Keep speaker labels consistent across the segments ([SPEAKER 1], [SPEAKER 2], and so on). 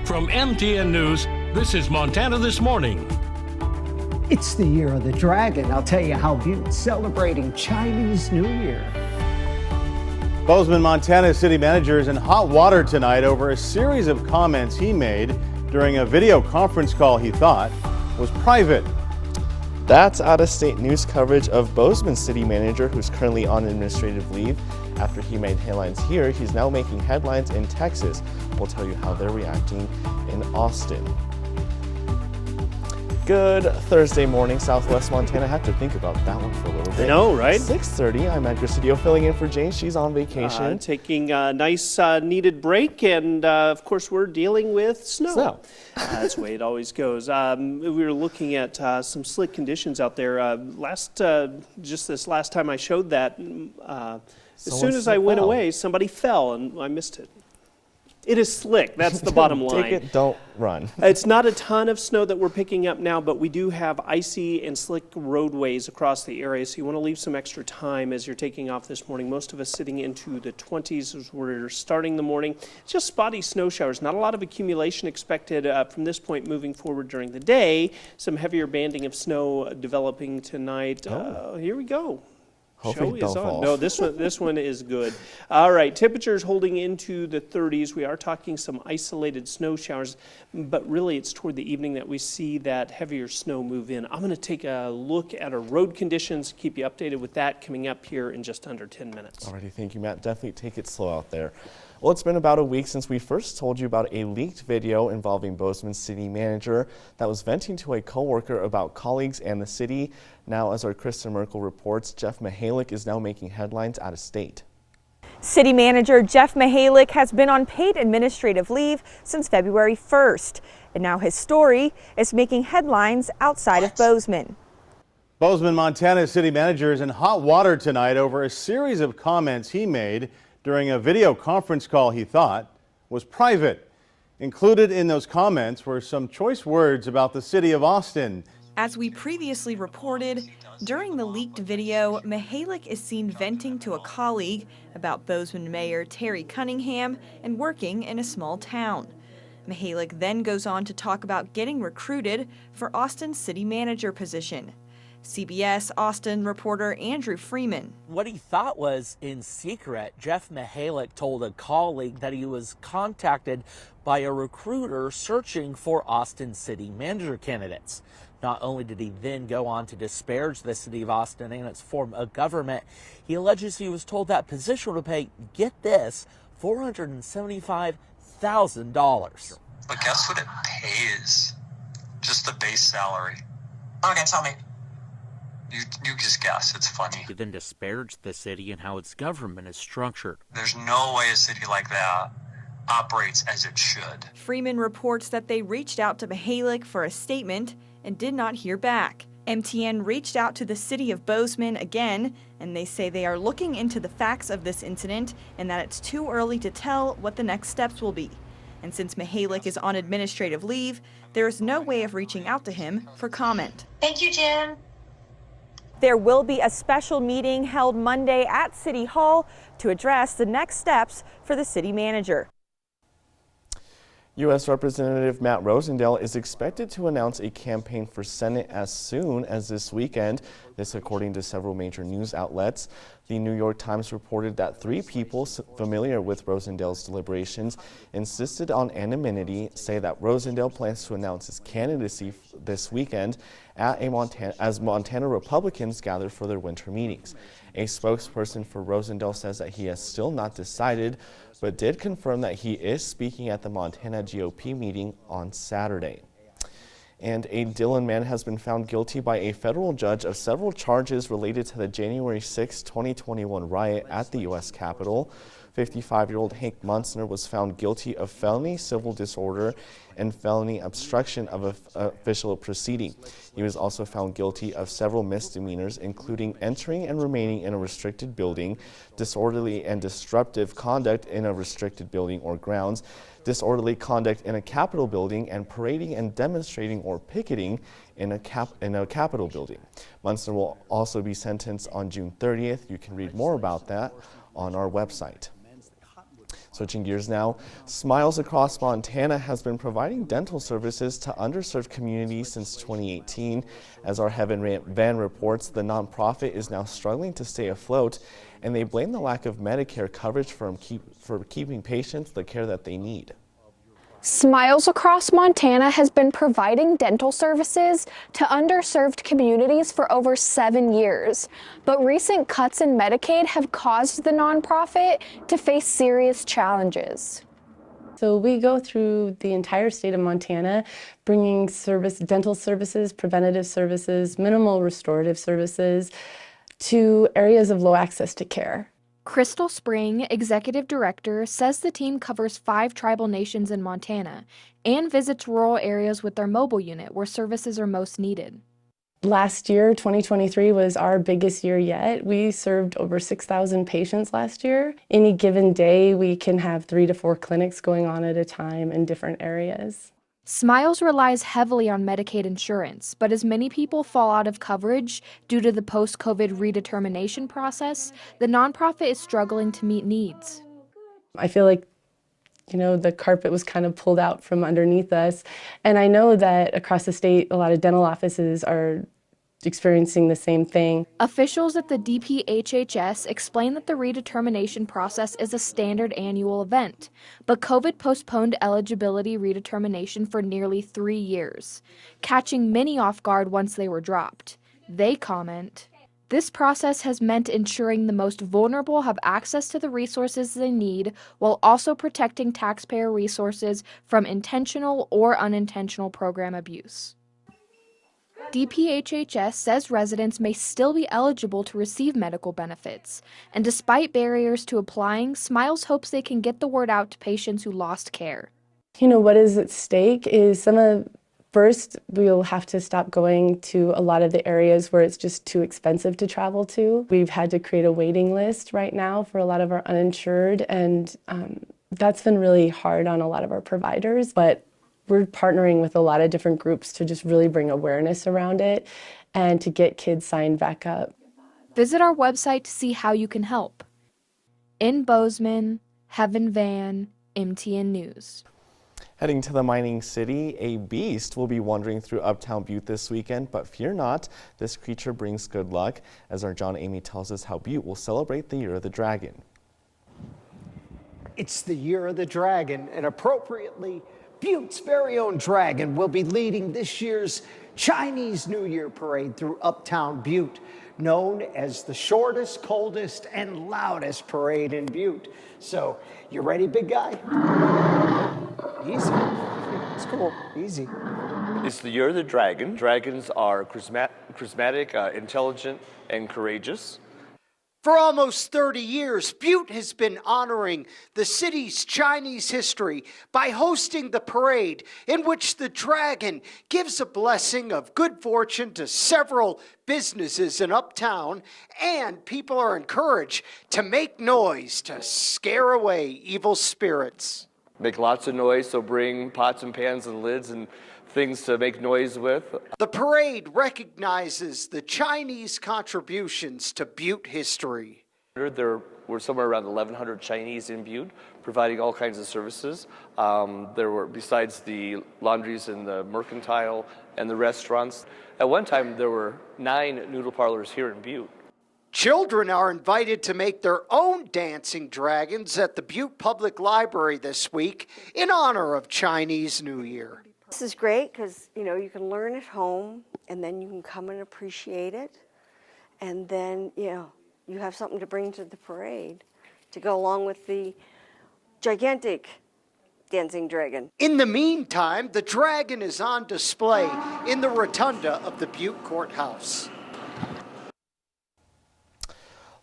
[SPEAKER 1] From MTN News, this is Montana This Morning.
[SPEAKER 2] It's the year of the dragon. I'll tell you how Butte's celebrating Chinese New Year.
[SPEAKER 3] Bozeman, Montana city manager is in hot water tonight over a series of comments he made during a video conference call he thought was private.
[SPEAKER 4] That's out-of-state news coverage of Bozeman city manager who's currently on administrative leave. After he made headlines here, he's now making headlines in Texas. We'll tell you how they're reacting in Austin. Good Thursday morning, Southwest Montana. I have to think about that one for a little bit.
[SPEAKER 5] I know, right?
[SPEAKER 4] 6:30, I'm Edgar Studio filling in for Jane. She's on vacation.
[SPEAKER 5] Taking a nice needed break, and of course we're dealing with snow. That's the way it always goes. We were looking at some slick conditions out there. Just this last time I showed that, as soon as I went away, somebody fell and I missed it. It is slick. That's the bottom line.
[SPEAKER 4] Take it, don't run.
[SPEAKER 5] It's not a ton of snow that we're picking up now, but we do have icy and slick roadways across the area, so you want to leave some extra time as you're taking off this morning. Most of us sitting into the 20s as we're starting the morning. It's just spotty snow showers. Not a lot of accumulation expected from this point moving forward during the day. Some heavier banding of snow developing tonight. Here we go.
[SPEAKER 4] Hopefully
[SPEAKER 5] Show is
[SPEAKER 4] don't
[SPEAKER 5] on.
[SPEAKER 4] fall.
[SPEAKER 5] No, this one is good. All right, temperatures holding into the 30s. We are talking some isolated snow showers, but really it's toward the evening that we see that heavier snow move in. I'm going to take a look at our road conditions, keep you updated with that coming up here in just under 10 minutes.
[SPEAKER 4] Alrighty, thank you, Matt. Definitely take it slow out there. Well, it's been about a week since we first told you about a leaked video involving Bozeman city manager that was venting to a co-worker about colleagues and the city. Now, as our Kristen Merkel reports, Jeff Mihalik is now making headlines out of state.
[SPEAKER 6] City manager Jeff Mihalik has been on paid administrative leave since February 1st, and now his story is making headlines outside of Bozeman.
[SPEAKER 3] Bozeman, Montana city manager is in hot water tonight over a series of comments he made during a video conference call he thought was private. Included in those comments were some choice words about the city of Austin.
[SPEAKER 7] As we previously reported, during the leaked video, Mihalik is seen venting to a colleague about Bozeman Mayor Terry Cunningham and working in a small town. Mihalik then goes on to talk about getting recruited for Austin's city manager position. CBS Austin reporter Andrew Freeman.
[SPEAKER 8] What he thought was in secret, Jeff Mihalik told a colleague that he was contacted by a recruiter searching for Austin city manager candidates. Not only did he then go on to disparage the city of Austin and its form of government, he alleges he was told that position would pay, get this, $475,000.
[SPEAKER 9] But guess what it pays? Just the base salary. Okay, tell me. You just guess. It's funny.
[SPEAKER 8] He then disparaged the city and how its government is structured.
[SPEAKER 9] There's no way a city like that operates as it should.
[SPEAKER 7] Freeman reports that they reached out to Mihalik for a statement and did not hear back. MTN reached out to the city of Bozeman again, and they say they are looking into the facts of this incident and that it's too early to tell what the next steps will be. And since Mihalik is on administrative leave, there is no way of reaching out to him for comment.
[SPEAKER 10] Thank you, Jen.
[SPEAKER 6] There will be a special meeting held Monday at City Hall to address the next steps for the city manager.
[SPEAKER 4] U.S. Representative Matt Rosendale is expected to announce a campaign for Senate as soon as this weekend. This according to several major news outlets. The New York Times reported that 3 people familiar with Rosendale's deliberations insisted on anonymity, say that Rosendale plans to announce his candidacy this weekend as Montana Republicans gather for their winter meetings. A spokesperson for Rosendale says that he has still not decided, but did confirm that he is speaking at the Montana GOP meeting on Saturday. And a Dillon man has been found guilty by a federal judge of several charges related to the January 6, 2021 riot at the U.S. Capitol. 55-year-old Hank Munzner was found guilty of felony civil disorder and felony obstruction of an official proceeding. He was also found guilty of several misdemeanors, including entering and remaining in a restricted building, disorderly and disruptive conduct in a restricted building or grounds, disorderly conduct in a Capitol building, and parading and demonstrating or picketing in a Capitol building. Munzner will also be sentenced on June 30th. You can read more about that on our website. Switching gears now, Smiles Across Montana has been providing dental services to underserved communities since 2018. As our Heaven Van reports, the nonprofit is now struggling to stay afloat, and they blame the lack of Medicare coverage for keeping patients the care that they need.
[SPEAKER 10] Smiles Across Montana has been providing dental services to underserved communities for over 7 years, but recent cuts in Medicaid have caused the nonprofit to face serious challenges.
[SPEAKER 11] So we go through the entire state of Montana, bringing dental services, preventative services, minimal restorative services to areas of low access to care.
[SPEAKER 10] Crystal Spring, executive director, says the team covers 5 tribal nations in Montana and visits rural areas with their mobile unit where services are most needed.
[SPEAKER 11] Last year, 2023, was our biggest year yet. We served over 6,000 patients last year. Any given day, we can have 3 to 4 clinics going on at a time in different areas.
[SPEAKER 10] Smiles relies heavily on Medicaid insurance, but as many people fall out of coverage due to the post-COVID redetermination process, the nonprofit is struggling to meet needs.
[SPEAKER 11] I feel like, the carpet was kind of pulled out from underneath us, and I know that across the state, a lot of dental offices are experiencing the same thing.
[SPEAKER 10] Officials at the DPHHS explain that the redetermination process is a standard annual event, but COVID postponed eligibility redetermination for nearly 3 years, catching many off guard once they were dropped. They comment, "This process has meant ensuring the most vulnerable have access to the resources they need while also protecting taxpayer resources from intentional or unintentional program abuse." DPHHS says residents may still be eligible to receive medical benefits, and despite barriers to applying, Smiles hopes they can get the word out to patients who lost care.
[SPEAKER 11] What is at stake is first, we'll have to stop going to a lot of the areas where it's just too expensive to travel to. We've had to create a waiting list right now for a lot of our uninsured, and that's been really hard on a lot of our providers, but we're partnering with a lot of different groups to just really bring awareness around it and to get kids signed back up.
[SPEAKER 10] Visit our website to see how you can help. In Bozeman, Heaven Van, MTN News.
[SPEAKER 4] Heading to the mining city, a beast will be wandering through Uptown Butte this weekend, but fear not, this creature brings good luck, as our John Amy tells us how Butte will celebrate the Year of the Dragon.
[SPEAKER 2] It's the Year of the Dragon, and appropriately, Butte's very own dragon will be leading this year's Chinese New Year parade through Uptown Butte, known as the shortest, coldest, and loudest parade in Butte. So, you ready, big guy? Easy. It's cool. Easy.
[SPEAKER 12] It's the Year of the Dragon. Dragons are charismatic, intelligent, and courageous.
[SPEAKER 13] For almost 30 years, Butte has been honoring the city's Chinese history by hosting the parade in which the dragon gives a blessing of good fortune to several businesses in Uptown, and people are encouraged to make noise to scare away evil spirits.
[SPEAKER 12] Make lots of noise, so bring pots and pans and lids and things to make noise with.
[SPEAKER 13] The parade recognizes the Chinese contributions to Butte history.
[SPEAKER 12] There were somewhere around 1,100 Chinese in Butte providing all kinds of services. There were, besides the laundries and the mercantile and the restaurants, at one time there were 9 noodle parlors here in Butte.
[SPEAKER 13] Children are invited to make their own dancing dragons at the Butte Public Library this week in honor of Chinese New Year.
[SPEAKER 14] This is great because, you can learn at home and then you can come and appreciate it. And then, you have something to bring to the parade to go along with the gigantic dancing dragon.
[SPEAKER 13] In the meantime, the dragon is on display in the rotunda of the Butte Courthouse.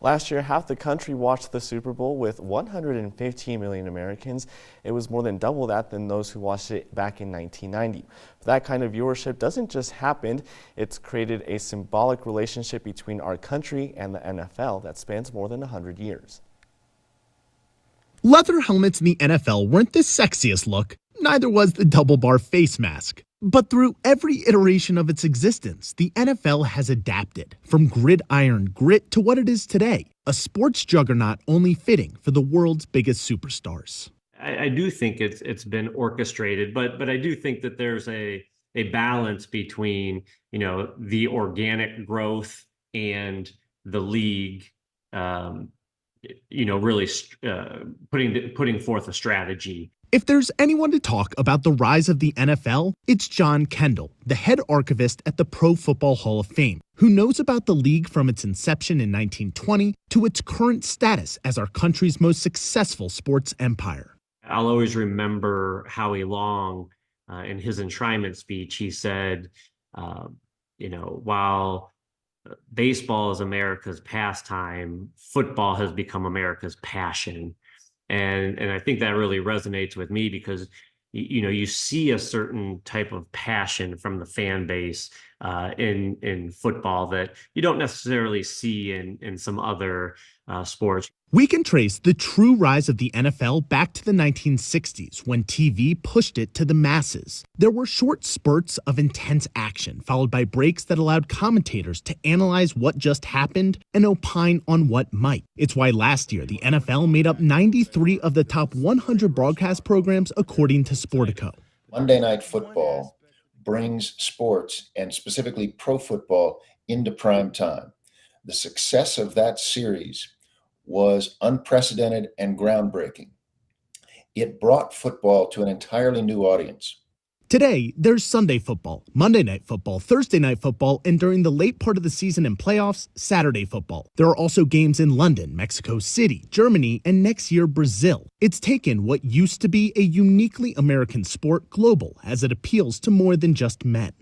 [SPEAKER 4] Last year, half the country watched the Super Bowl with 115 million Americans. It was more than double that than those who watched it back in 1990. But that kind of viewership doesn't just happen. It's created a symbolic relationship between our country and the NFL that spans more than 100 years.
[SPEAKER 15] Leather helmets in the NFL weren't the sexiest look. Neither was the double bar face mask. But through every iteration of its existence, the NFL has adapted from gridiron grit to what it is today, a sports juggernaut only fitting for the world's biggest superstars.
[SPEAKER 16] I do think it's been orchestrated, but I do think that there's a balance between, the organic growth and the league, really putting forth a strategy.
[SPEAKER 15] If there's anyone to talk about the rise of the NFL, it's John Kendall, the head archivist at the Pro Football Hall of Fame, who knows about the league from its inception in 1920 to its current status as our country's most successful sports empire.
[SPEAKER 16] I'll always remember Howie Long in his enshrinement speech. He said, while baseball is America's pastime, football has become America's passion. And I think that really resonates with me because, you see a certain type of passion from the fan base in football that you don't necessarily see in some other sports.
[SPEAKER 15] We can trace the true rise of the NFL back to the 1960s when TV pushed it to the masses. There were short spurts of intense action, followed by breaks that allowed commentators to analyze what just happened and opine on what might. It's why last year, the NFL made up 93 of the top 100 broadcast programs according to Sportico.
[SPEAKER 17] Monday Night Football brings sports, and specifically pro football, into prime time. The success of that series was unprecedented and groundbreaking. It brought football to an entirely new audience.
[SPEAKER 15] Today, there's Sunday football, Monday night football, Thursday night football, and during the late part of the season and playoffs, Saturday football. There are also games in London, Mexico City, Germany, and next year, Brazil. It's taken what used to be a uniquely American sport global as it appeals to more than just men.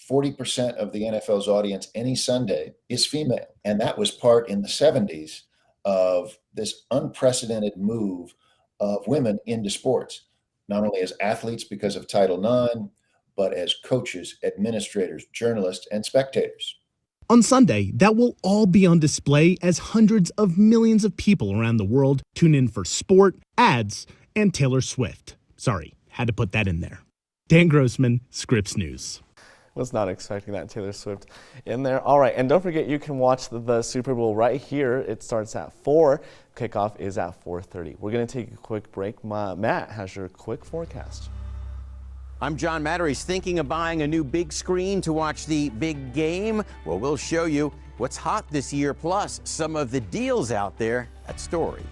[SPEAKER 17] 40% of the NFL's audience any Sunday is female. And that was part in the 70s of this unprecedented move of women into sports, not only as athletes because of Title IX, but as coaches, administrators, journalists, and spectators.
[SPEAKER 15] On Sunday, that will all be on display as hundreds of millions of people around the world tune in for sport, ads, and Taylor Swift. Sorry, had to put that in there. Dan Grossman, Scripps News.
[SPEAKER 4] Was not expecting that Taylor Swift in there. All right, and don't forget you can watch the Super Bowl right here. It starts at 4. Kickoff is at 4:30. We're going to take a quick break. Matt has your quick forecast.
[SPEAKER 18] I'm John Matteries. Thinking of buying a new big screen to watch the big game? Well, we'll show you what's hot this year, plus some of the deals out there at Story.